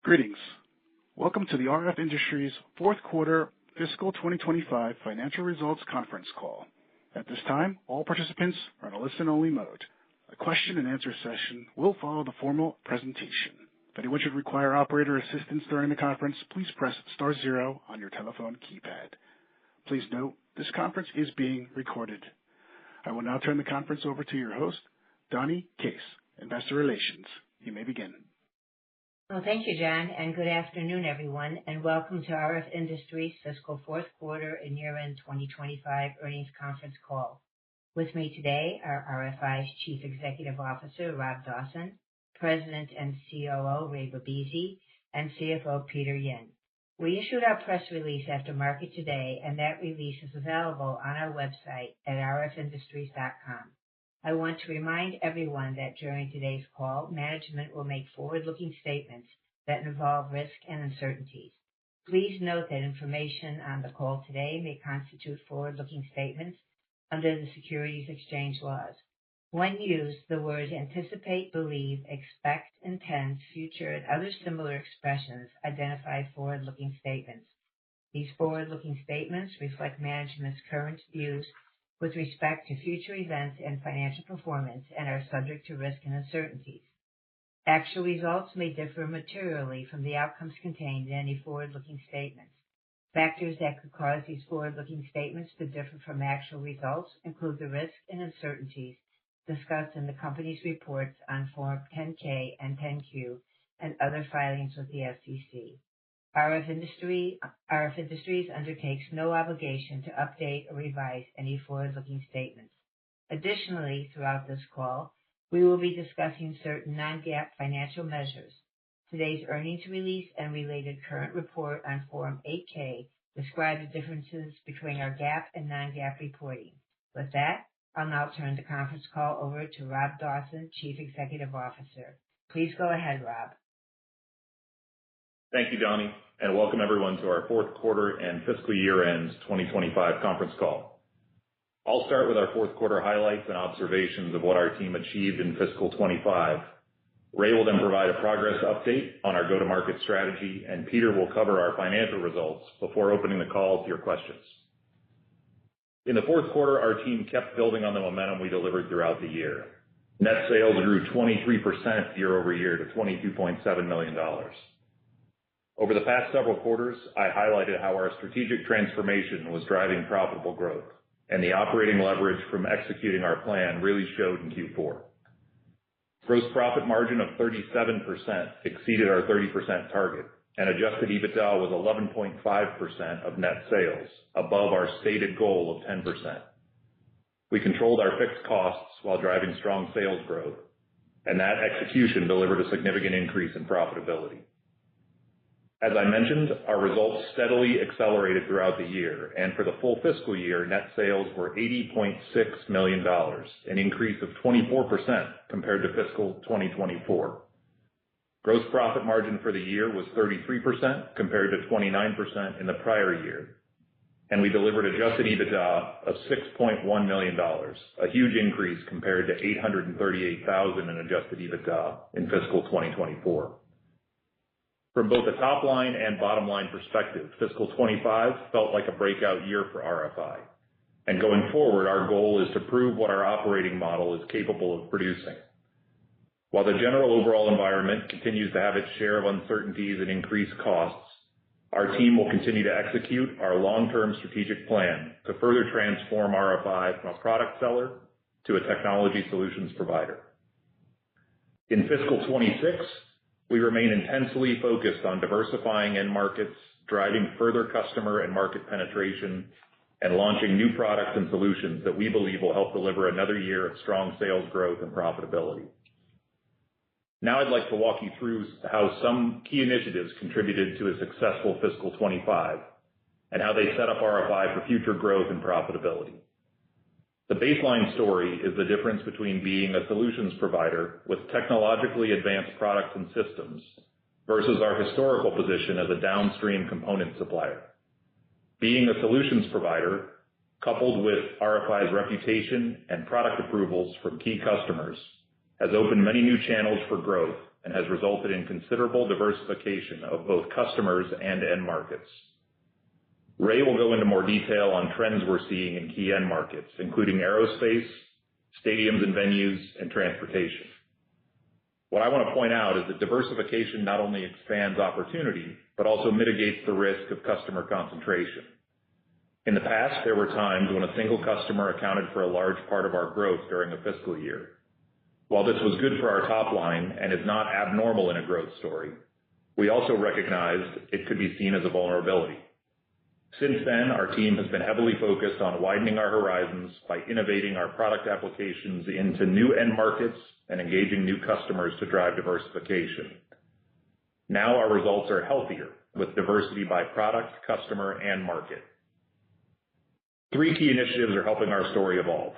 Greetings. Welcome to the RF Industries fourth quarter fiscal 2025 financial results conference call. At this time, all participants are in a listen-only mode. A question-and-answer session will follow the formal presentation. If anyone should require operator assistance during the conference, please press star zero on your telephone keypad. Please note, this conference is being recorded. I will now turn the conference over to your host, Donnie Case, Investor Relations. You may begin. Well, thank you, John, and good afternoon, everyone, and welcome to RF Industries' fiscal fourth quarter and year-end 2025 earnings conference call. With me today are RFI's Chief Executive Officer, Rob Dawson, President and COO, Ray Babisi, and CFO, Peter Yin. We issued our press release after market today, and that release is available on our website at rfindustries.com. I want to remind everyone that during today's call, management will make forward-looking statements that involve risk and uncertainties. Please note that information on the call today may constitute forward-looking statements under the securities exchange laws. When used, the words anticipate, believe, expect, intend, future, and other similar expressions identify forward-looking statements. These forward-looking statements reflect management's current views with respect to future events and financial performance and are subject to risk and uncertainties. Actual results may differ materially from the outcomes contained in any forward-looking statements. Factors that could cause these forward-looking statements to differ from actual results include the risks and uncertainties discussed in the company's reports on Form 10-K and 10-Q and other filings with the SEC. RF Industries undertakes no obligation to update or revise any forward-looking statements. Additionally, throughout this call, we will be discussing certain non-GAAP financial measures. Today's earnings release and related current report on Form 8-K describe the differences between our GAAP and non-GAAP reporting. With that, I'll now turn the conference call over to Rob Dawson, Chief Executive Officer. Please go ahead, Rob. Thank you, Donnie, and welcome everyone to our fourth quarter and fiscal year-end 2025 conference call. I'll start with our fourth quarter highlights and observations of what our team achieved in fiscal 25. Ray will then provide a progress update on our go-to-market strategy, and Peter will cover our financial results before opening the call to your questions. In the fourth quarter, our team kept building on the momentum we delivered throughout the year. Net sales grew 23% year over year to $22.7 million. Over the past several quarters, I highlighted how our strategic transformation was driving profitable growth, and the operating leverage from executing our plan really showed in Q4. Gross profit margin of 37% exceeded our 30% target, and adjusted EBITDA was 11.5% of net sales, above our stated goal of 10%. We controlled our fixed costs while driving strong sales growth, and that execution delivered a significant increase in profitability. As I mentioned, our results steadily accelerated throughout the year, and for the full fiscal year, net sales were $80.6 million, an increase of 24% compared to fiscal 2024. Gross profit margin for the year was 33% compared to 29% in the prior year, and we delivered adjusted EBITDA of $6.1 million, a huge increase compared to $838,000 in adjusted EBITDA in fiscal 2024. From both a top-line and bottom-line perspective, fiscal 25 felt like a breakout year for RFI. And going forward, our goal is to prove what our operating model is capable of producing. While the general overall environment continues to have its share of uncertainties and increased costs, our team will continue to execute our long-term strategic plan to further transform RFI from a product seller to a technology solutions provider. In fiscal 26, we remain intensely focused on diversifying end markets, driving further customer and market penetration, and launching new products and solutions that we believe will help deliver another year of strong sales growth and profitability. Now I'd like to walk you through how some key initiatives contributed to a successful fiscal 25 and how they set up RFI for future growth and profitability. The baseline story is the difference between being a solutions provider with technologically advanced products and systems versus our historical position as a downstream component supplier. Being a solutions provider, coupled with RFI's reputation and product approvals from key customers, has opened many new channels for growth and has resulted in considerable diversification of both customers and end markets. Ray will go into more detail on trends we're seeing in key end markets, including aerospace, stadiums and venues, and transportation. What I want to point out is that diversification not only expands opportunity, but also mitigates the risk of customer concentration. In the past, there were times when a single customer accounted for a large part of our growth during a fiscal year. While this was good for our top line and is not abnormal in a growth story, we also recognized it could be seen as a vulnerability. Since then, our team has been heavily focused on widening our horizons by innovating our product applications into new end markets and engaging new customers to drive diversification. Now our results are healthier with diversity by product, customer, and market. 3 key initiatives are helping our story evolve.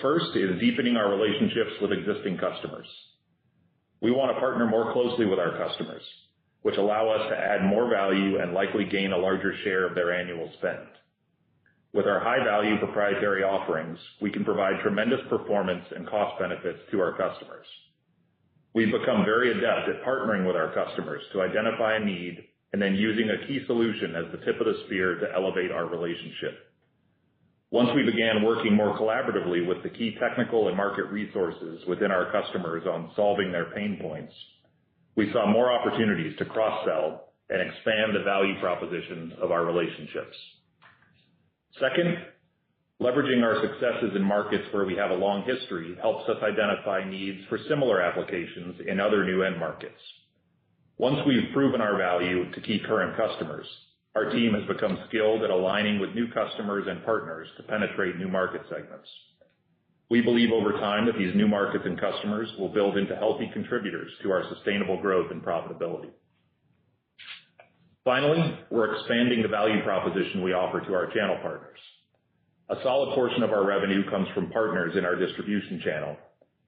First is deepening our relationships with existing customers. We want to partner more closely with our customers, which allow us to add more value and likely gain a larger share of their annual spend. With our high-value proprietary offerings, we can provide tremendous performance and cost benefits to our customers. We've become very adept at partnering with our customers to identify a need and then using a key solution as the tip of the spear to elevate our relationship. Once we began working more collaboratively with the key technical and market resources within our customers on solving their pain points, we saw more opportunities to cross-sell and expand the value proposition of our relationships. Second, leveraging our successes in markets where we have a long history helps us identify needs for similar applications in other new end markets. Once we've proven our value to key current customers, our team has become skilled at aligning with new customers and partners to penetrate new market segments. We believe over time that these new markets and customers will build into healthy contributors to our sustainable growth and profitability. Finally, we're expanding the value proposition we offer to our channel partners. A solid portion of our revenue comes from partners in our distribution channel,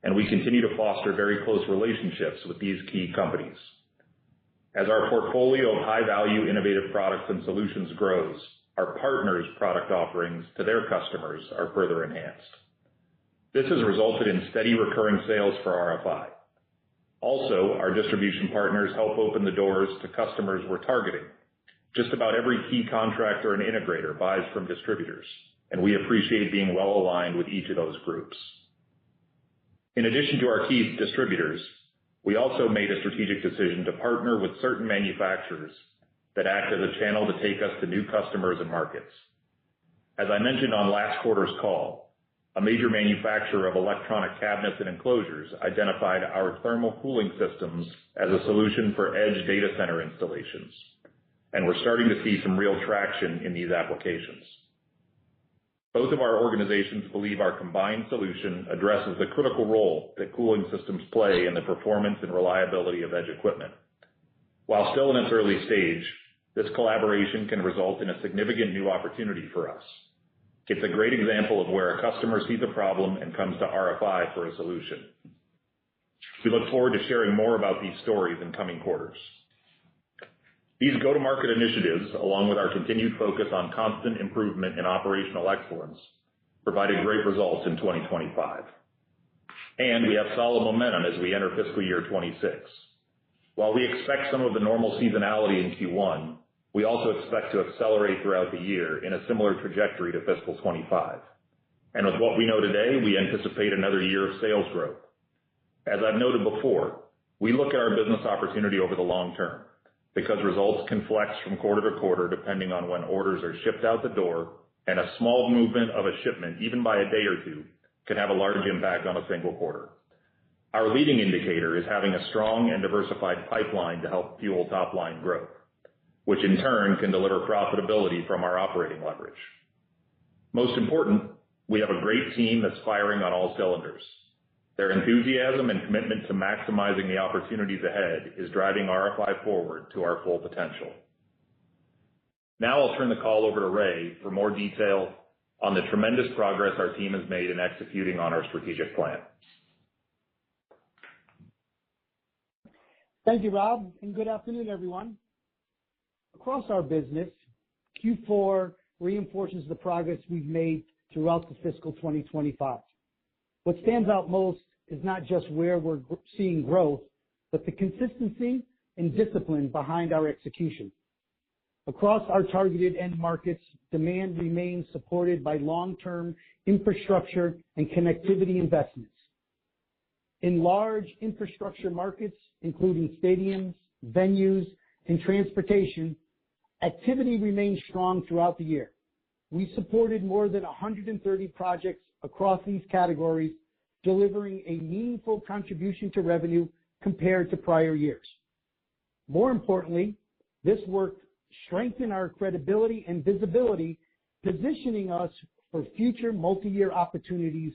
and we continue to foster very close relationships with these key companies. As our portfolio of high-value innovative products and solutions grows, our partners' product offerings to their customers are further enhanced. This has resulted in steady recurring sales for RFI. Also, our distribution partners help open the doors to customers we're targeting. Just about every key contractor and integrator buys from distributors, and we appreciate being well aligned with each of those groups. In addition to our key distributors, we also made a strategic decision to partner with certain manufacturers that act as a channel to take us to new customers and markets. As I mentioned on last quarter's call, a major manufacturer of electronic cabinets and enclosures identified our thermal cooling systems as a solution for edge data center installations, and we're starting to see some real traction in these applications. Both of our organizations believe our combined solution addresses the critical role that cooling systems play in the performance and reliability of edge equipment. While still in its early stage, this collaboration can result in a significant new opportunity for us. It's a great example of where a customer sees a problem and comes to RFI for a solution. We look forward to sharing more about these stories in coming quarters. These go-to-market initiatives, along with our continued focus on constant improvement in operational excellence, provided great results in 2025. And we have solid momentum as we enter fiscal year 26. While we expect some of the normal seasonality in Q1, we also expect to accelerate throughout the year in a similar trajectory to fiscal 25. And with what we know today, we anticipate another year of sales growth. As I've noted before, we look at our business opportunity over the long term, because results can flex from quarter to quarter depending on when orders are shipped out the door, and a small movement of a shipment, even by a day or two, can have a large impact on a single quarter. Our leading indicator is having a strong and diversified pipeline to help fuel top-line growth, which in turn can deliver profitability from our operating leverage. Most important, we have a great team that's firing on all cylinders. Their enthusiasm and commitment to maximizing the opportunities ahead is driving RFI forward to our full potential. Now I'll turn the call over to Ray for more detail on the tremendous progress our team has made in executing on our strategic plan. Thank you, Rob, and good afternoon, everyone. Across our business, Q4 reinforces the progress we've made throughout the fiscal 2025. What stands out most is not just where we're seeing growth, but the consistency and discipline behind our execution. Across our targeted end markets, demand remains supported by long-term infrastructure and connectivity investments. In large infrastructure markets, including stadiums, venues, and transportation, activity remained strong throughout the year. We supported more than 130 projects across these categories, delivering a meaningful contribution to revenue compared to prior years. More importantly, this work strengthened our credibility and visibility, positioning us for future multi-year opportunities,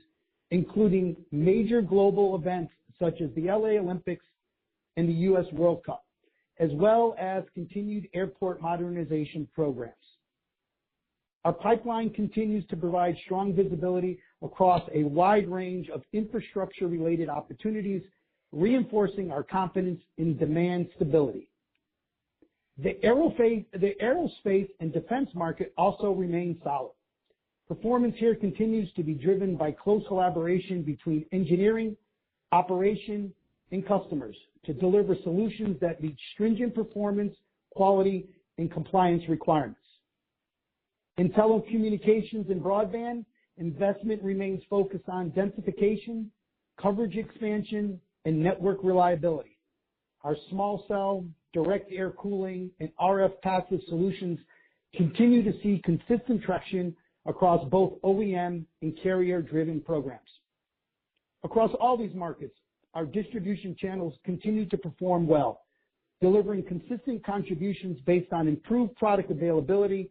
including major global events such as the LA Olympics and the U.S. World Cup, as well as continued airport modernization programs. Our pipeline continues to provide strong visibility across a wide range of infrastructure-related opportunities, reinforcing our confidence in demand stability. The aerospace and defense market also remains solid. Performance here continues to be driven by close collaboration between engineering, operation, and customers to deliver solutions that meet stringent performance, quality, and compliance requirements. In telecommunications and broadband, investment remains focused on densification, coverage expansion, and network reliability. Our small cell, direct air cooling, and RF passive solutions continue to see consistent traction across both OEM and carrier-driven programs. Across all these markets, our distribution channels continue to perform well, delivering consistent contributions based on improved product availability,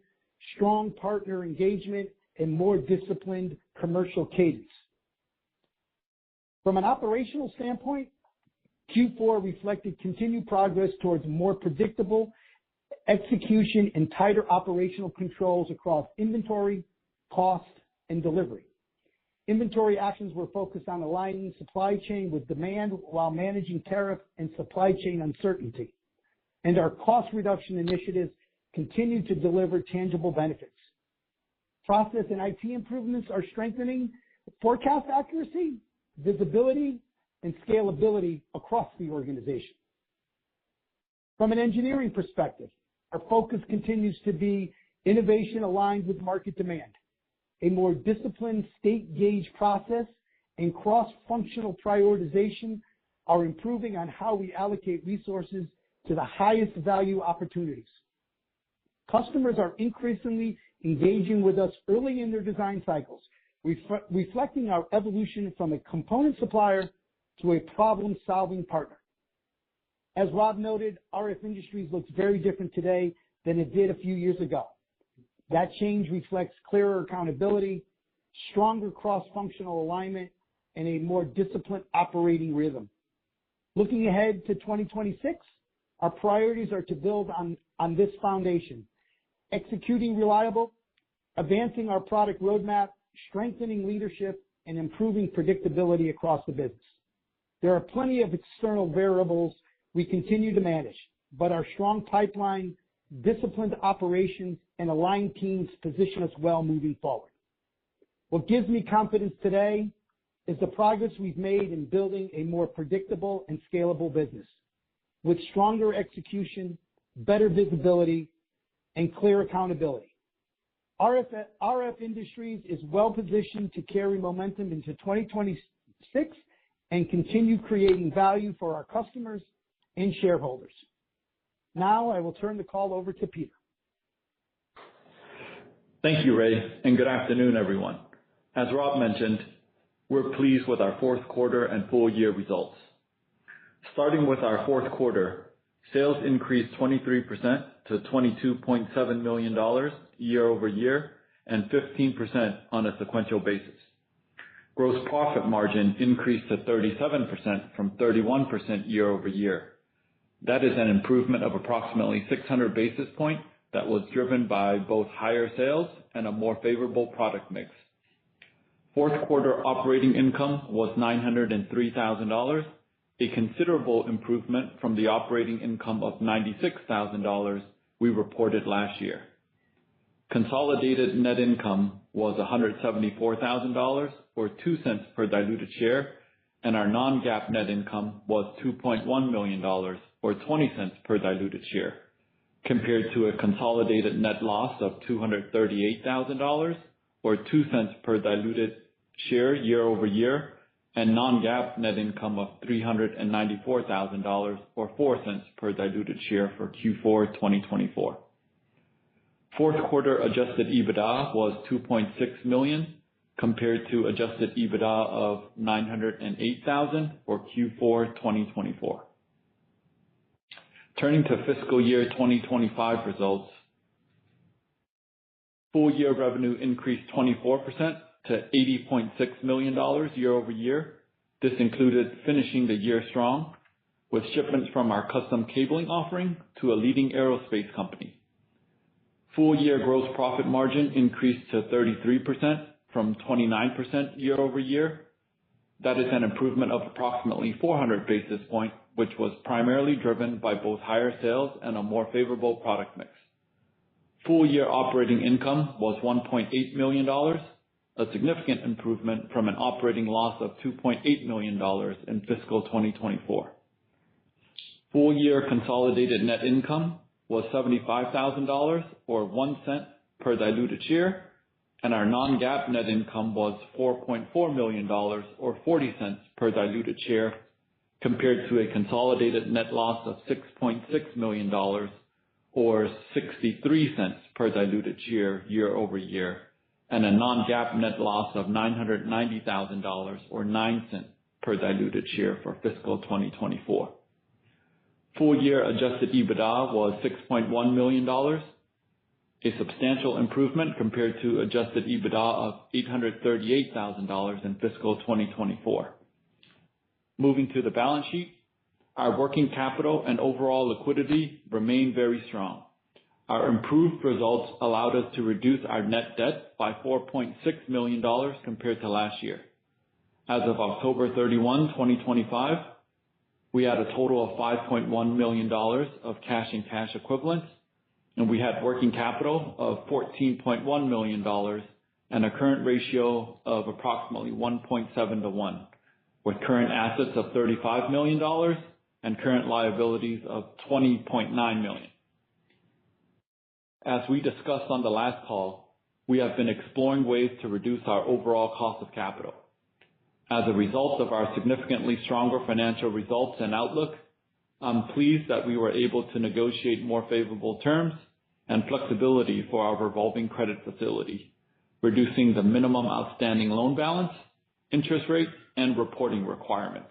strong partner engagement, and more disciplined commercial cadence. From an operational standpoint, Q4 reflected continued progress towards more predictable execution and tighter operational controls across inventory, cost, and delivery. Inventory actions were focused on aligning supply chain with demand while managing tariff and supply chain uncertainty. And our cost reduction initiatives continue to deliver tangible benefits. Process and IT improvements are strengthening forecast accuracy, visibility, and scalability across the organization. From an engineering perspective, our focus continues to be innovation aligned with market demand. A more disciplined state gauge process and cross-functional prioritization are improving on how we allocate resources to the highest value opportunities. Customers are increasingly engaging with us early in their design cycles, reflecting our evolution from a component supplier to a problem-solving partner. As Rob noted, RF Industries looks very different today than it did a few years ago. That change reflects clearer accountability, stronger cross-functional alignment, and a more disciplined operating rhythm. Looking ahead to 2026, our priorities are to build on this foundation, executing reliable, advancing our product roadmap, strengthening leadership, and improving predictability across the business. There are plenty of external variables we continue to manage, but our strong pipeline, disciplined operations, and aligned teams position us well moving forward. What gives me confidence today is the progress we've made in building a more predictable and scalable business with stronger execution, better visibility, and clear accountability. RF Industries is well positioned to carry momentum into 2026 and continue creating value for our customers and shareholders. Now I will turn the call over to Peter. Thank you, Ray, and good afternoon, everyone. As Rob mentioned, we're pleased with our fourth quarter and full year results. Starting with our fourth quarter, sales increased 23% to $22.7 million year over year and 15% on a sequential basis. Gross profit margin increased to 37% from 31% year over year. That is an improvement of approximately 600 basis points that was driven by both higher sales and a more favorable product mix. Fourth quarter operating income was $903,000, a considerable improvement from the operating income of $96,000 we reported last year. Consolidated net income was $174,000 or 2 cents per diluted share, and our non-GAAP net income was $2.1 million, or 20 cents per diluted share, compared to a consolidated net loss of $238,000, or 2 cents per diluted share year over year, and non-GAAP net income of $394,000, or 4 cents per diluted share for Q4 2024. Fourth quarter adjusted EBITDA was $2.6 million, compared to adjusted EBITDA of $908,000 for Q4 2024. Turning to fiscal year 2025 results, full year revenue increased 24% to $80.6 million year over year. This included finishing the year strong with shipments from our custom cabling offering to a leading aerospace company. Full year gross profit margin increased to 33% from 29% year over year. That is an improvement of approximately 400 basis points, which was primarily driven by both higher sales and a more favorable product mix. Full year operating income was $1.8 million, a significant improvement from an operating loss of $2.8 million in fiscal 2024. Full year consolidated net income was $75,000, or 1 cent per diluted share, and our non-GAAP net income was $4.4 million, or 40 cents per diluted share, compared to a consolidated net loss of $6.6 million, or 63 cents per diluted share year over year, and a non-GAAP net loss of $990,000, or 9 cents per diluted share for fiscal 2024. Full year adjusted EBITDA was $6.1 million, a substantial improvement compared to adjusted EBITDA of $838,000 in fiscal 2024. Moving to the balance sheet, our working capital and overall liquidity remain very strong. Our improved results allowed us to reduce our net debt by $4.6 million compared to last year. As of October 31, 2025, we had a total of $5.1 million of cash and cash equivalents, and we had working capital of $14.1 million and a current ratio of approximately 1.7 to 1, with current assets of $35 million and current liabilities of $20.9 million. As we discussed on the last call, we have been exploring ways to reduce our overall cost of capital. As a result of our significantly stronger financial results and outlook, I'm pleased that we were able to negotiate more favorable terms and flexibility for our revolving credit facility, reducing the minimum outstanding loan balance, interest rate, and reporting requirements.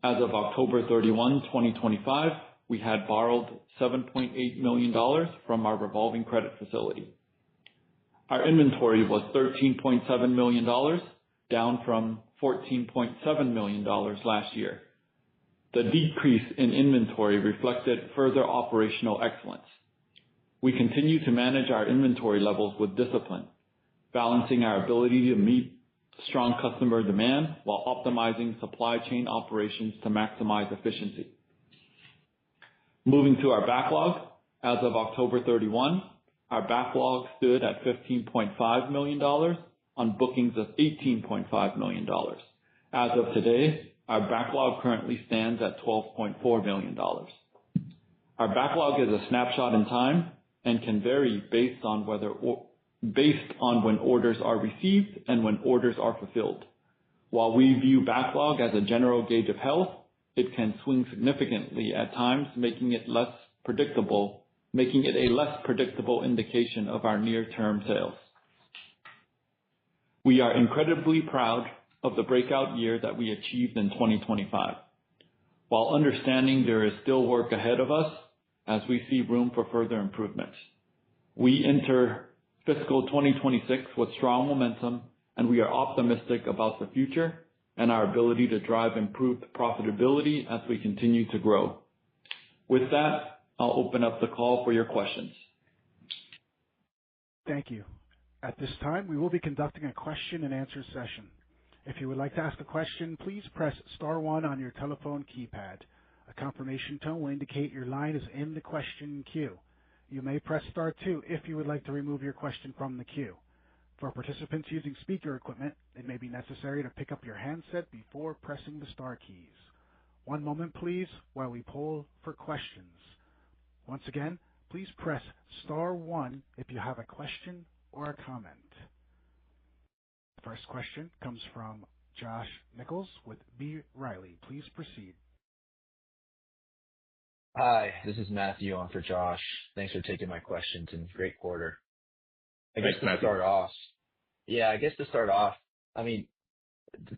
As of October 31, 2025, we had borrowed $7.8 million from our revolving credit facility. Our inventory was $13.7 million, down from $14.7 million last year. The decrease in inventory reflected further operational excellence. We continue to manage our inventory levels with discipline, balancing our ability to meet strong customer demand while optimizing supply chain operations to maximize efficiency. Moving to our backlog, as of October 31, our backlog stood at $15.5 million on bookings of $18.5 million. As of today, our backlog currently stands at $12.4 million. Our backlog is a snapshot in time and can vary based on when orders are received and when orders are fulfilled. While we view backlog as a general gauge of health, it can swing significantly at times, making it a less predictable indication of our near-term sales. We are incredibly proud of the breakout year that we achieved in 2025. While understanding there is still work ahead of us as we see room for further improvements, we enter fiscal 2026 with strong momentum, and we are optimistic about the future and our ability to drive improved profitability as we continue to grow. With that, I'll open up the call for your questions. Thank you. At this time, we will be conducting a question and answer session. If you would like to ask a question, please press star one on your telephone keypad. A confirmation tone will indicate your line is in the question queue. You may press star two if you would like to remove your question from the queue. For participants using speaker equipment, it may be necessary to pick up your handset before pressing the star keys. One moment, please, while we poll for questions. Once again, please press star one if you have a question or a comment. The first question comes from Josh Nichols with B. Riley. Please proceed. Hi, this is Matthew on for Josh. Thanks for taking my questions and great quarter. Thanks, Matthew. I guess to start off, I mean,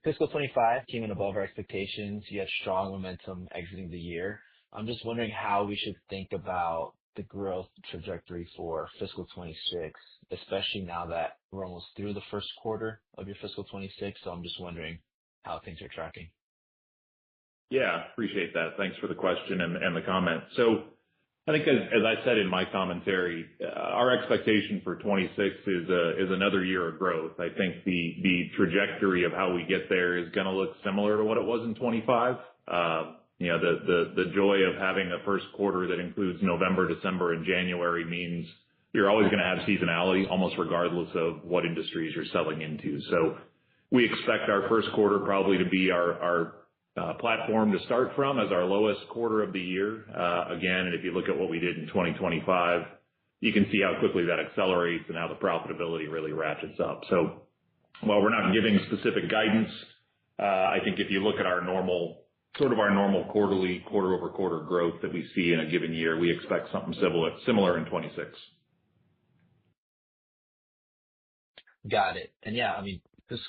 fiscal 25 came in above our expectations. You had strong momentum exiting the year. I'm just wondering how we should think about the growth trajectory for fiscal 26, especially now that we're almost through the first quarter of your fiscal 26. So I'm just wondering how things are tracking. Yeah, appreciate that. Thanks for the question and the comment. So I think as I said in my commentary, our expectation for 26 is another year of growth. I think the trajectory of how we get there is going to look similar to what it was in 25. The joy of having a first quarter that includes November, December, and January means you're always going to have seasonality almost regardless of what industries you're selling into. So we expect our first quarter probably to be our platform to start from as our lowest quarter of the year. Again, and if you look at what we did in 2025, you can see how quickly that accelerates and how the profitability really ratchets up. So while we're not giving specific guidance, I think if you look at our normal quarterly, quarter-over-quarter growth that we see in a given year, we expect something similar in 26. Got it. And yeah, I mean, this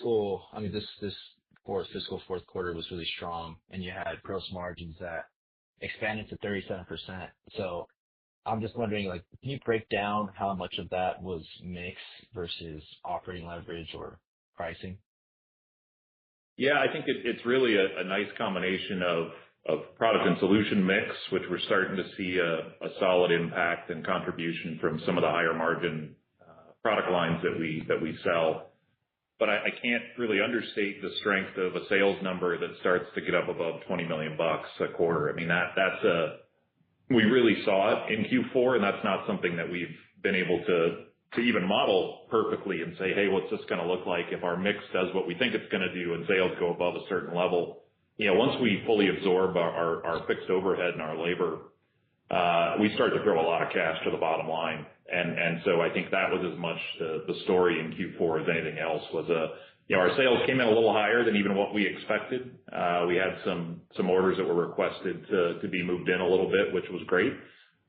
fiscal fourth quarter was really strong, and you had gross margins that expanded to 37%. So I'm just wondering, like, can you break down how much of that was mix versus operating leverage or pricing? Yeah, I think it's really a nice combination of product and solution mix, which we're starting to see a solid impact and contribution from some of the higher margin product lines that we sell. But I can't really understate the strength of a sales number that starts to get up above $20 million a quarter. I mean, we really saw it in Q4, and that's not something that we've been able to even model perfectly and say, hey, what's this going to look like if our mix does what we think it's going to do and sales go above a certain level? Once we fully absorb our fixed overhead and our labor, we start to throw a lot of cash to the bottom line. And so I think that was as much the story in Q4 as anything else was our sales came in a little higher than even what we expected. We had some orders that were requested to be moved in a little bit, which was great.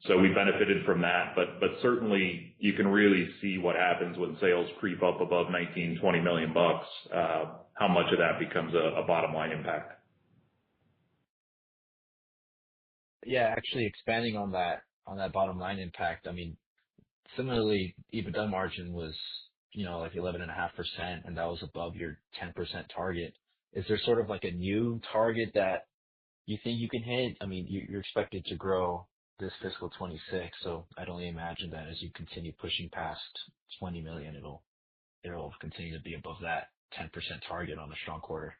So we benefited from that, but certainly you can really see what happens when sales creep up above $19-20 million, how much of that becomes a bottom line impact. Yeah, actually expanding on that bottom line impact. I mean, similarly, EBITDA margin was, like 11.5%, and that was above your 10% target. Is there sort of like a new target that you think you can hit? I mean, you're expected to grow this fiscal 26, so I'd only imagine that as you continue pushing past 20 million, it'll continue to be above that 10% target on a strong quarter.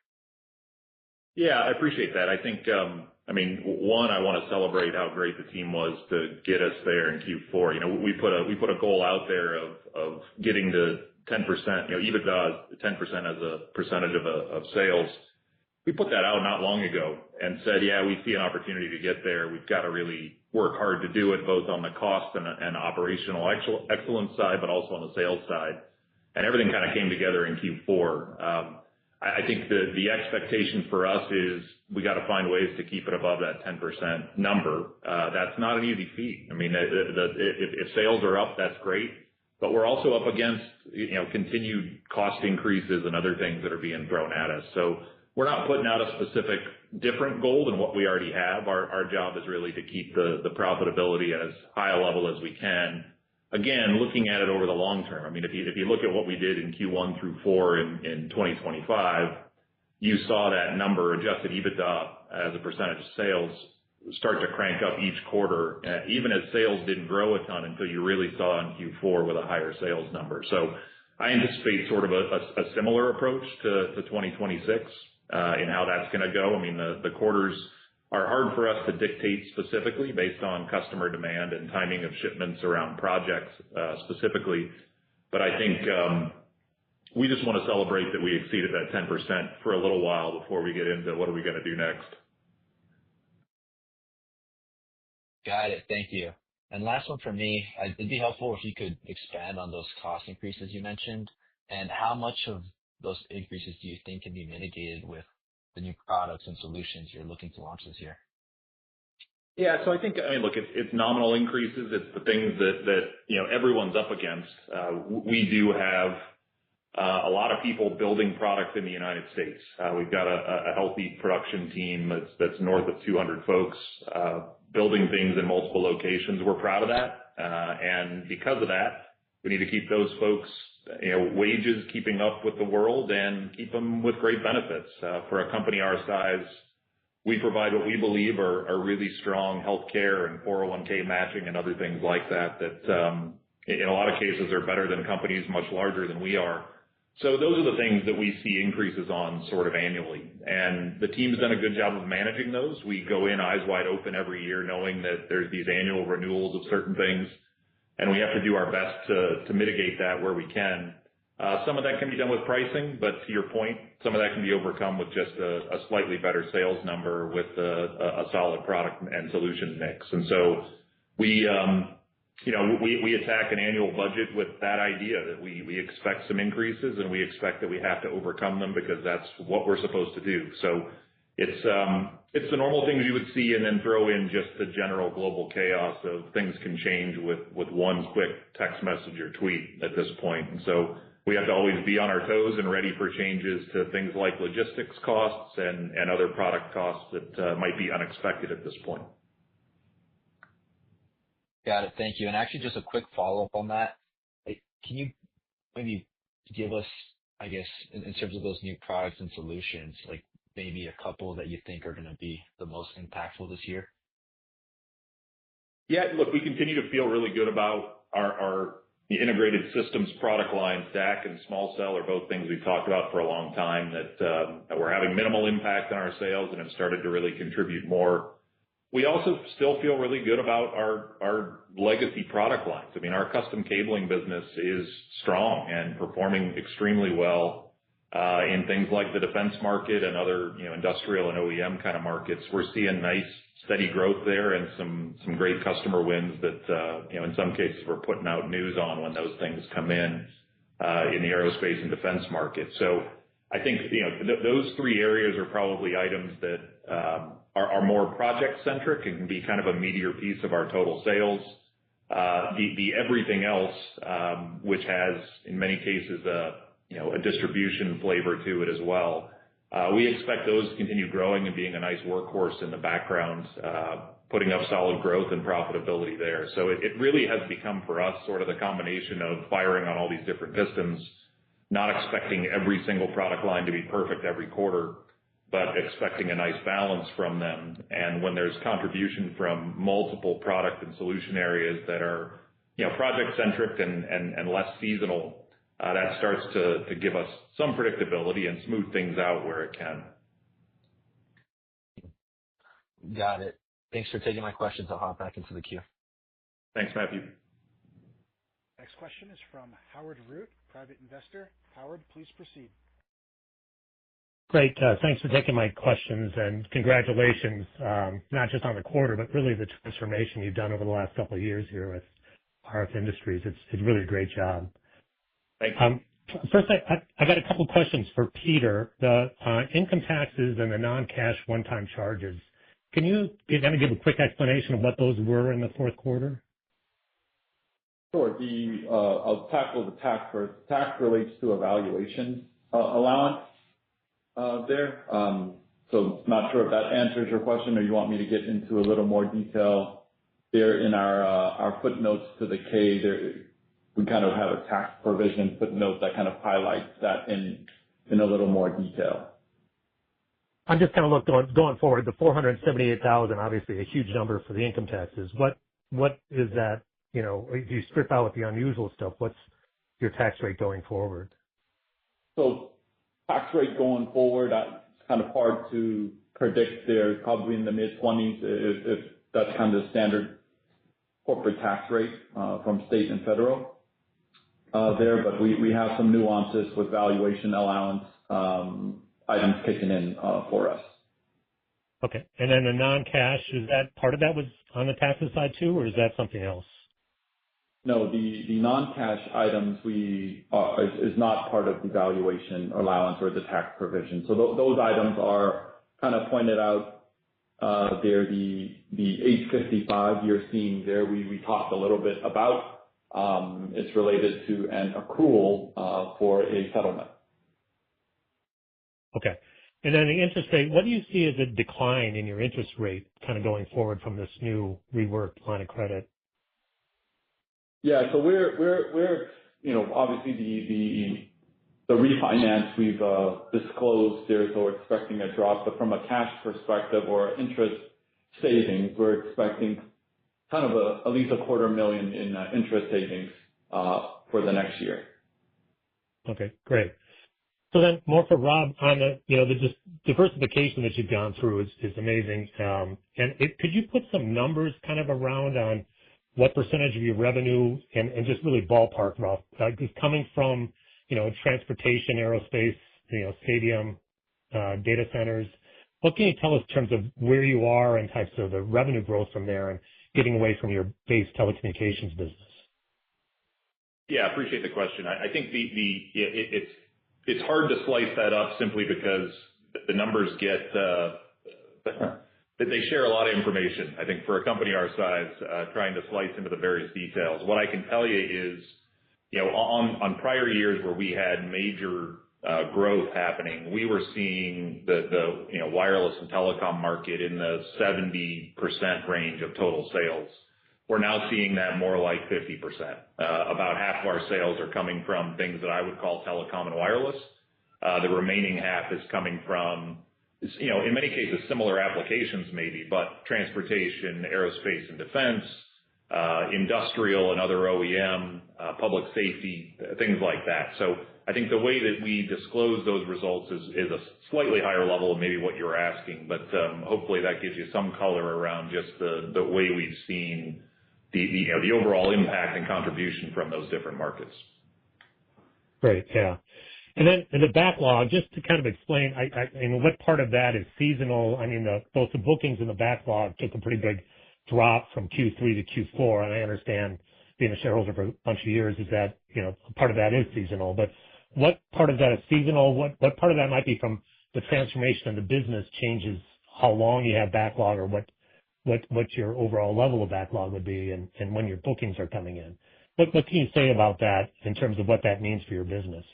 Yeah, I appreciate that. I think, one, I want to celebrate how great the team was to get us there in Q4. We put a goal out there of getting to 10%, EBITDA 10% as a percentage of sales. We put that out not long ago and said, yeah, we see an opportunity to get there. We've got to really work hard to do it, both on the cost and operational excellence side, but also on the sales side. And everything kind of came together in Q4. I think the expectation for us is we got to find ways to keep it above that 10% number. That's not an easy feat. I mean, if sales are up, that's great, but we're also up against, continued cost increases and other things that are being thrown at us. So we're not putting out a specific different goal than what we already have. Our job is really to keep the profitability at as high a level as we can. Again, looking at it over the long term. I mean, if you look at what we did in Q1 through 4 in 2025, you saw that number, adjusted EBITDA as a percentage of sales, start to crank up each quarter, even as sales didn't grow a ton until you really saw in Q4 with a higher sales number. So I anticipate sort of a similar approach to 2026 in how that's going to go. I mean, the quarters are hard for us to dictate specifically based on customer demand and timing of shipments around projects specifically. But I think we just want to celebrate that we exceeded that 10% for a little while before we get into what are we going to do next. Got it. Thank you. And last one for me, it'd be helpful if you could expand on those cost increases you mentioned, and how much of those increases do you think can be mitigated with the new products and solutions you're looking to launch this year? Yeah, so I mean, look, it's nominal increases. It's the things that everyone's up against. We do have a lot of people building product in the United States. We've got a healthy production team that's north of 200 folks building things in multiple locations. We're proud of that, and because of that, we need to keep those folks, wages keeping up with the world and keep them with great benefits. For a company our size, we provide what we believe are really strong health care and 401k matching and other things like that in a lot of cases are better than companies much larger than we are. So those are the things that we see increases on sort of annually. And the team's done a good job of managing those. We go in eyes wide open every year knowing that there's these annual renewals of certain things, and we have to do our best to mitigate that where we can. Some of that can be done with pricing, but to your point, some of that can be overcome with just a slightly better sales number with a solid product and solution mix. And so we attack an annual budget with that idea that we expect some increases and we expect that we have to overcome them because that's what we're supposed to do. So it's the normal things you would see, and then throw in just the general global chaos of things can change with one quick text message or tweet at this point. And so we have to always be on our toes and ready for changes to things like logistics costs and other product costs that might be unexpected at this point. Got it. Thank you. And actually, just a quick follow-up on that. Can you maybe give us, I guess, in terms of those new products and solutions, like maybe a couple that you think are going to be the most impactful this year? Yeah, look, we continue to feel really good about our integrated systems product line. DAC and small cell are both things we've talked about for a long time that we're having minimal impact on our sales and have started to really contribute more. We also still feel really good about our legacy product lines. I mean, our custom cabling business is strong and performing extremely well in things like the defense market and other, industrial and OEM kind of markets. We're seeing nice, steady growth there and some great customer wins that, in some cases we're putting out news on when those things come in the aerospace and defense market. So I think, those three areas are probably items that are more project-centric and can be kind of a meatier piece of our total sales. The everything else, which has, in many cases, a distribution flavor to it as well, we expect those to continue growing and being a nice workhorse in the background, putting up solid growth and profitability there. So it really has become for us sort of the combination of firing on all these different pistons, not expecting every single product line to be perfect every quarter, but expecting a nice balance from them. And when there's contribution from multiple product and solution areas that are, project-centric and less seasonal, that starts to give us some predictability and smooth things out where it can. Got it. Thanks for taking my questions. I'll hop back into the queue. Thanks, Matthew. Next question is from Howard Root, private investor. Howard, please proceed. Great. Thanks for taking my questions, and congratulations, not just on the quarter, but really the transformation you've done over the last couple of years here with RF Industries. It's really a great job. Thank you. First, I got a couple questions for Peter. The income taxes and the non-cash one-time charges. Can you kind of give a quick explanation of what those were in the fourth quarter? Sure. I'll tackle the tax first. Tax relates to a valuation allowance there. So not sure if that answers your question, or you want me to get into a little more detail. There in our footnotes to the K, there we kind of have a tax provision footnote that kind of highlights that in a little more detail. I'm just kind of looking going forward. The $478,000, obviously a huge number for the income taxes. What is that? If you strip out the unusual stuff, what's your tax rate going forward? So tax rate going forward, it's kind of hard to predict. They're probably in the mid-20s if that's kind of the standard corporate tax rate from state and federal. there, but we have some nuances with valuation allowance items kicking in for us. Okay. And then the non-cash, is that part of that was on the taxes side too, or is that something else? No, the non-cash items is not part of the valuation allowance or the tax provision. So those items are kind of pointed out there. The 855 you're seeing there, we talked a little bit about. It's related to an accrual for a settlement. Okay. And then the interest rate, what do you see as a decline in your interest rate kind of going forward from this new reworked line of credit? Yeah, so we're obviously the refinance we've disclosed there, so we're expecting a drop. But from a cash perspective or interest savings, we're expecting kind of at least $250,000 in interest savings for the next year. Okay, great. So then more for Rob on the diversification that you've gone through is amazing. Could you put some numbers kind of around on what percentage of your revenue and just really ballpark, Rob, is coming from, transportation, aerospace, stadium, data centers? What can you tell us in terms of where you are and types of the revenue growth from there and getting away from your base telecommunications business? Yeah, I appreciate the question. I think it's hard to slice that up simply because the numbers they share a lot of information. I think for a company our size, trying to slice into the various details. What I can tell you is, on prior years where we had major growth happening, we were seeing the wireless and telecom market in the 70% range of total sales. We're now seeing that more like 50%. About half of our sales are coming from things that I would call telecom and wireless. The remaining half is coming from, in many cases, similar applications maybe, but transportation, aerospace and defense, industrial and other OEM, public safety, things like that. So I think the way that we disclose those results is a slightly higher level of maybe what you're asking, but hopefully that gives you some color around just the way we've seen the overall impact and contribution from those different markets. Great, yeah. And then the backlog, just to kind of explain, what part of that is seasonal? I mean, both the bookings and the backlog took a pretty big drop from Q3 to Q4, and I understand being a shareholder for a bunch of years is that, part of that is seasonal. But what part of that is seasonal? What part of that might be from the transformation of the business changes how long you have backlog or what your overall level of backlog would be and when your bookings are coming in? What can you say about that in terms of what that means for your business?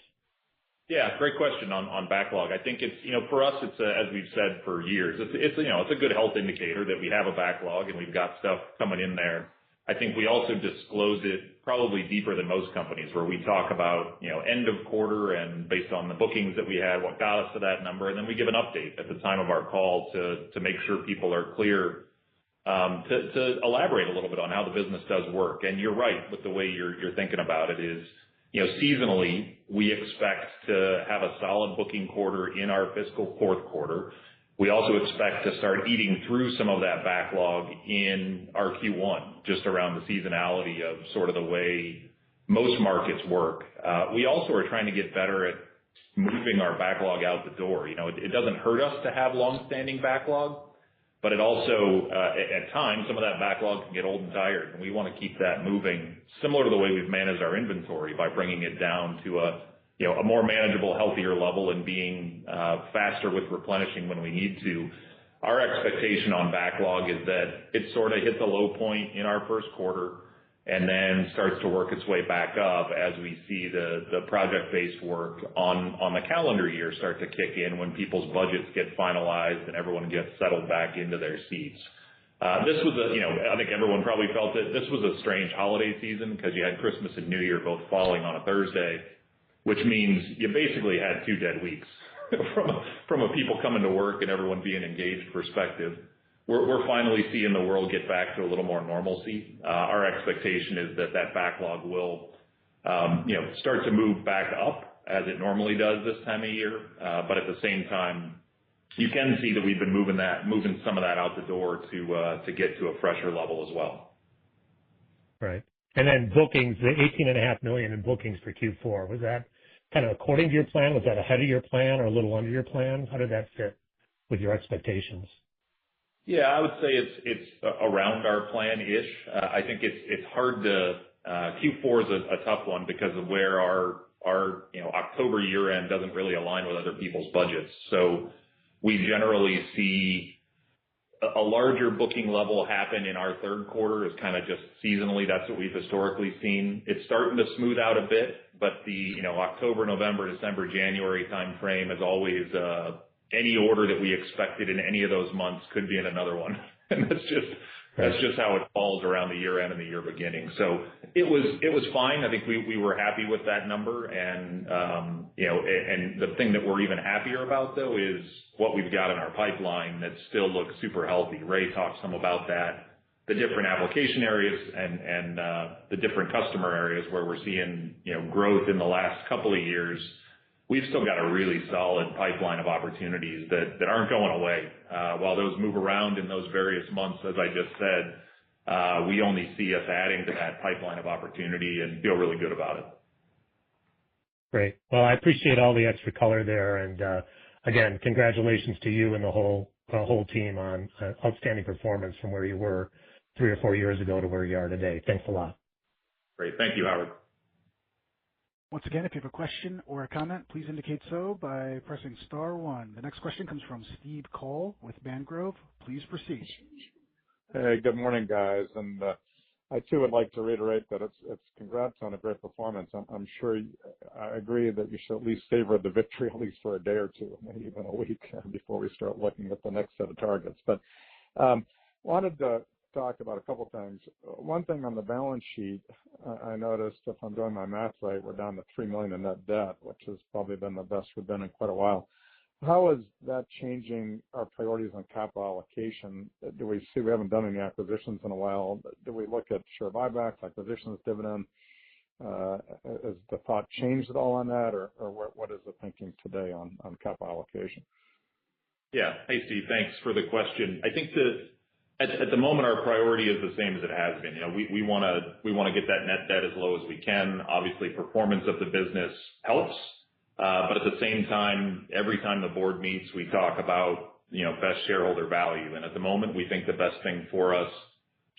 Yeah, great question on backlog. I think it's, for us, it's as we've said for years, it's a good health indicator that we have a backlog and we've got stuff coming in there. I think we also disclose it probably deeper than most companies, where we talk about, end of quarter and based on the bookings that we had, what got us to that number, and then we give an update at the time of our call to make sure people are clear, to elaborate a little bit on how the business does work. And you're right with the way you're thinking about it is, seasonally, we expect to have a solid booking quarter in our fiscal fourth quarter. We also expect to start eating through some of that backlog in our Q1, just around the seasonality of sort of the way most markets work. We also are trying to get better at moving our backlog out the door. It doesn't hurt us to have long-standing backlog, but it also, at times, some of that backlog can get old and tired, and we want to keep that moving, similar to the way we've managed our inventory by bringing it down to a more manageable, healthier level and being faster with replenishing when we need to. Our expectation on backlog is that it sort of hits a low point in our first quarter and then starts to work its way back up as we see the project-based work on the calendar year start to kick in when people's budgets get finalized and everyone gets settled back into their seats. This was I think everyone probably felt it. This was a strange holiday season because you had Christmas and New Year both falling on a Thursday, which means you basically had 2 dead weeks from a people coming to work and everyone being engaged perspective. We're finally seeing the world get back to a little more normalcy. Our expectation is that backlog will, start to move back up as it normally does this time of year. But at the same time, you can see that we've been moving some of that out the door to get to a fresher level as well. Right. And then bookings, the $18.5 million in bookings for Q4, was that kind of according to your plan? Was that ahead of your plan or a little under your plan? How did that fit with your expectations? Yeah, I would say it's around our plan-ish. I think it's hard to Q4 is a tough one because of where our October year-end doesn't really align with other people's budgets. So we generally see a larger booking level happen in our third quarter is kind of just seasonally. That's what we've historically seen. It's starting to smooth out a bit, but the October, November, December, January timeframe is always any order that we expected in any of those months could be in another one, and that's just how it falls around the year end and the year beginning. So it was fine. I think we were happy with that number, and and the thing that we're even happier about though is what we've got in our pipeline that still looks super healthy. Ray talked some about that, the different application areas and the different customer areas where we're seeing growth in the last couple of years. We've still got a really solid pipeline of opportunities that aren't going away. While those move around in those various months, as I just said, we only see us adding to that pipeline of opportunity and feel really good about it. Great. Well, I appreciate all the extra color there. And again, congratulations to you and the whole team on outstanding performance from where you were 3 or 4 years ago to where you are today. Thanks a lot. Great. Thank you, Howard. Once again, if you have a question or a comment, please indicate so by pressing star 1. The next question comes from Steve Cole with Mangrove. Please proceed. Hey, good morning, guys. And I too would like to reiterate that it's congrats on a great performance. I'm sure I agree that you should at least savor the victory at least for a day or two, maybe even a week before we start looking at the next set of targets. But wanted to talk about a couple things. One thing on the balance sheet, I noticed, if I'm doing my math right, we're down to $3 million in net debt, which has probably been the best we've been in quite a while. How is that changing our priorities on capital allocation? Do we see we haven't done any acquisitions in a while? Do we look at share buybacks, acquisitions, dividend? Has the thought changed at all on that, or what is the thinking today on capital allocation? Yeah. Hey, Steve. Thanks for the question. I think at the moment, our priority is the same as it has been. We want to get that net debt as low as we can. Obviously, performance of the business helps, but at the same time, every time the board meets, we talk about best shareholder value. And at the moment, we think the best thing for us,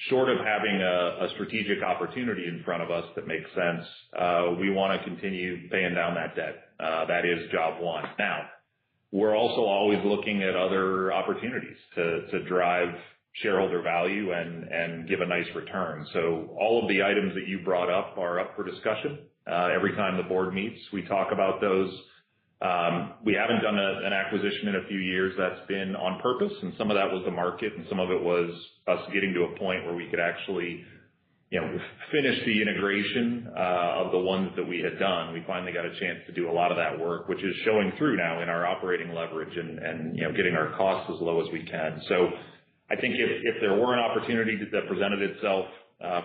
short of having a strategic opportunity in front of us that makes sense, we want to continue paying down that debt. That is job one. Now, we're also always looking at other opportunities to drive shareholder value and give a nice return. So all of the items that you brought up are up for discussion. Every time the board meets, we talk about those. We haven't done an acquisition in a few years. That's been on purpose, and some of that was the market, and some of it was us getting to a point where we could actually finish the integration of the ones that we had done. We finally got a chance to do a lot of that work, which is showing through now in our operating leverage and getting our costs as low as we can. So I think if there were an opportunity that presented itself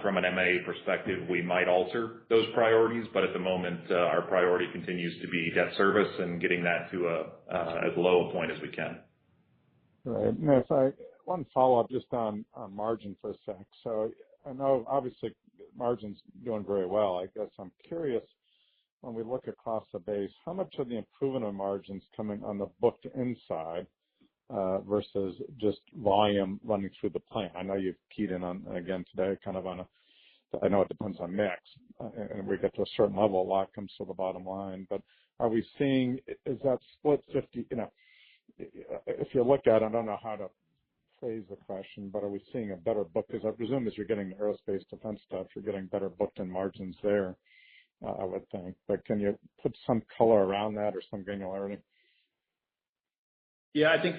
from an M&A perspective, we might alter those priorities. But at the moment, our priority continues to be debt service and getting that to as low a point as we can. Right. Now, if I want to follow up just on margin for a sec. So I know obviously margin's doing very well. I guess I'm curious, when we look across the base, how much of the improvement of margins coming on the booked inside versus just volume running through the plant? I know you've keyed in on, again today, kind of I know it depends on mix, and we get to a certain level, a lot comes to the bottom line. But are we seeing, is that split 50, if you look at it, I don't know how to phrase the question, but are we seeing a better book? Because I presume as you're getting the aerospace defense stuff, you're getting better booked in margins there, I would think. But can you put some color around that or some granularity? Yeah, I think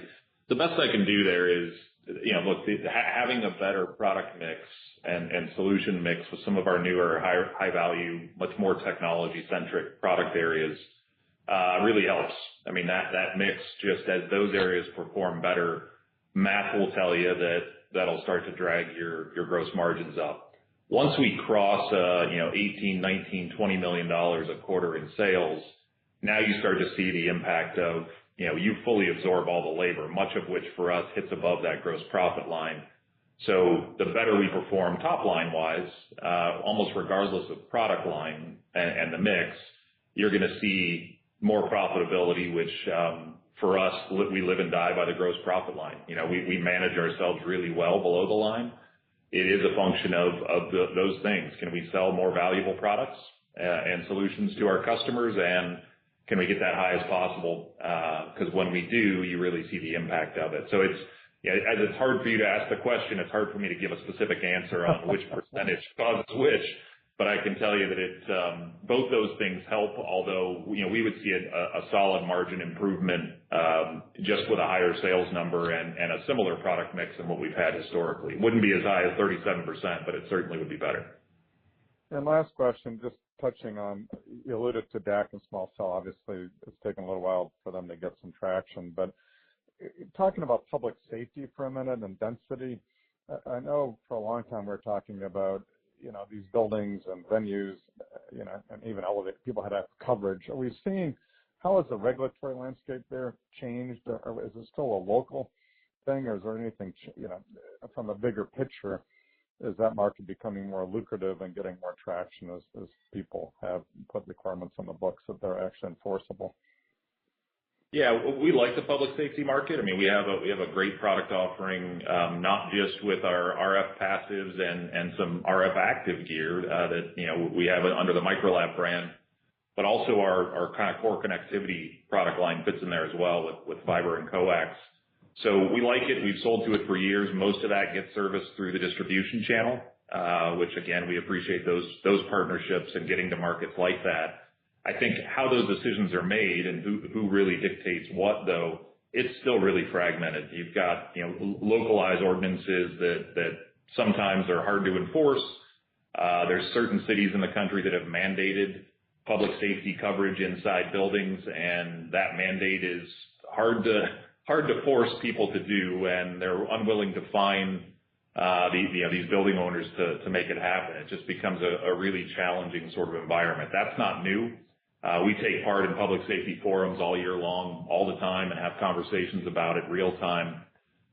the best I can do there is, look, having a better product mix and solution mix with some of our newer, high value, much more technology centric product areas really helps. I mean, that mix, just as those areas perform better, math will tell you that'll start to drag your gross margins up. Once we cross, $18, $19, $20 million a quarter in sales, now you start to see the impact of, you fully absorb all the labor, much of which for us hits above that gross profit line. So the better we perform top line wise, almost regardless of product line and the mix, you're going to see more profitability, which for us, we live and die by the gross profit line. We manage ourselves really well below the line. It is a function of those things. Can we sell more valuable products and solutions to our customers, and can we get that high as possible? Because when we do, you really see the impact of it. So as it's hard for you to ask the question, it's hard for me to give a specific answer on which percentage causes which. But I can tell you that both those things help, although we would see a solid margin improvement just with a higher sales number and a similar product mix than what we've had historically. It wouldn't be as high as 37%, but it certainly would be better. And last question, just touching on, you alluded to DAC and small cell. Obviously, it's taken a little while for them to get some traction. But talking about public safety for a minute and density, I know for a long time we were talking about these buildings and venues, and even elevated people had to have coverage. Are we seeing, how has the regulatory landscape there changed? Or is it still a local thing, or is there anything, from a bigger picture, is that market becoming more lucrative and getting more traction as people have put requirements on the books that they're actually enforceable? Yeah, we like the public safety market. I mean, we have a great product offering, not just with our RF passives and some RF active gear that we have under the Microlab brand, but also our kind of core connectivity product line fits in there as well with fiber and coax. So we like it. We've sold to it for years. Most of that gets serviced through the distribution channel, which again we appreciate those partnerships and getting to markets like that. I think how those decisions are made and who really dictates what, though, it's still really fragmented. You've got localized ordinances that sometimes are hard to enforce. There's certain cities in the country that have mandated public safety coverage inside buildings, and that mandate is hard to force people to do, and they're unwilling to fine these building owners to make it happen. It just becomes a really challenging sort of environment. That's not new. We take part in public safety forums all year long, all the time, and have conversations about it real time.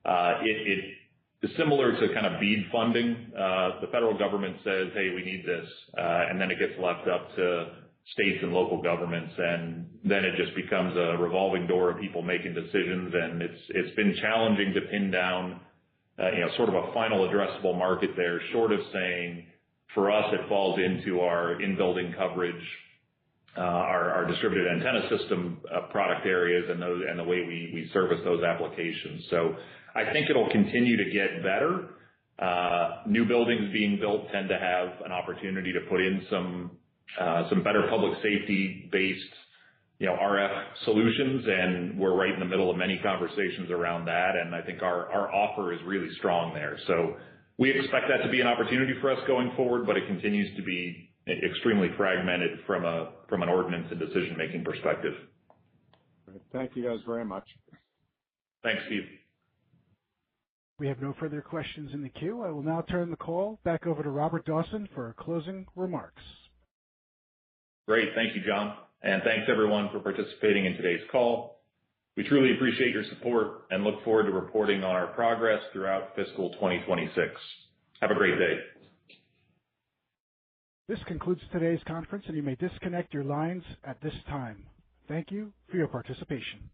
It is similar to kind of BEAD funding. The federal government says, hey, we need this, and then it gets left up to states and local governments, and then it just becomes a revolving door of people making decisions, and it's been challenging to pin down sort of a final addressable market there, short of saying, for us, it falls into our in-building coverage, our distributed antenna system product areas, and the way we service those applications. So I think it'll continue to get better. New buildings being built tend to have an opportunity to put in some better public safety-based RF solutions, and we're right in the middle of many conversations around that, and I think our offer is really strong there. So we expect that to be an opportunity for us going forward, but it continues to be extremely fragmented from an ordinance and decision-making perspective. Great. Thank you guys very much. Thanks, Steve. We have no further questions in the queue. I will now turn the call back over to Robert Dawson for closing remarks. Great. Thank you, John. And thanks, everyone, for participating in today's call. We truly appreciate your support and look forward to reporting on our progress throughout fiscal 2026. Have a great day. This concludes today's conference, and you may disconnect your lines at this time. Thank you for your participation.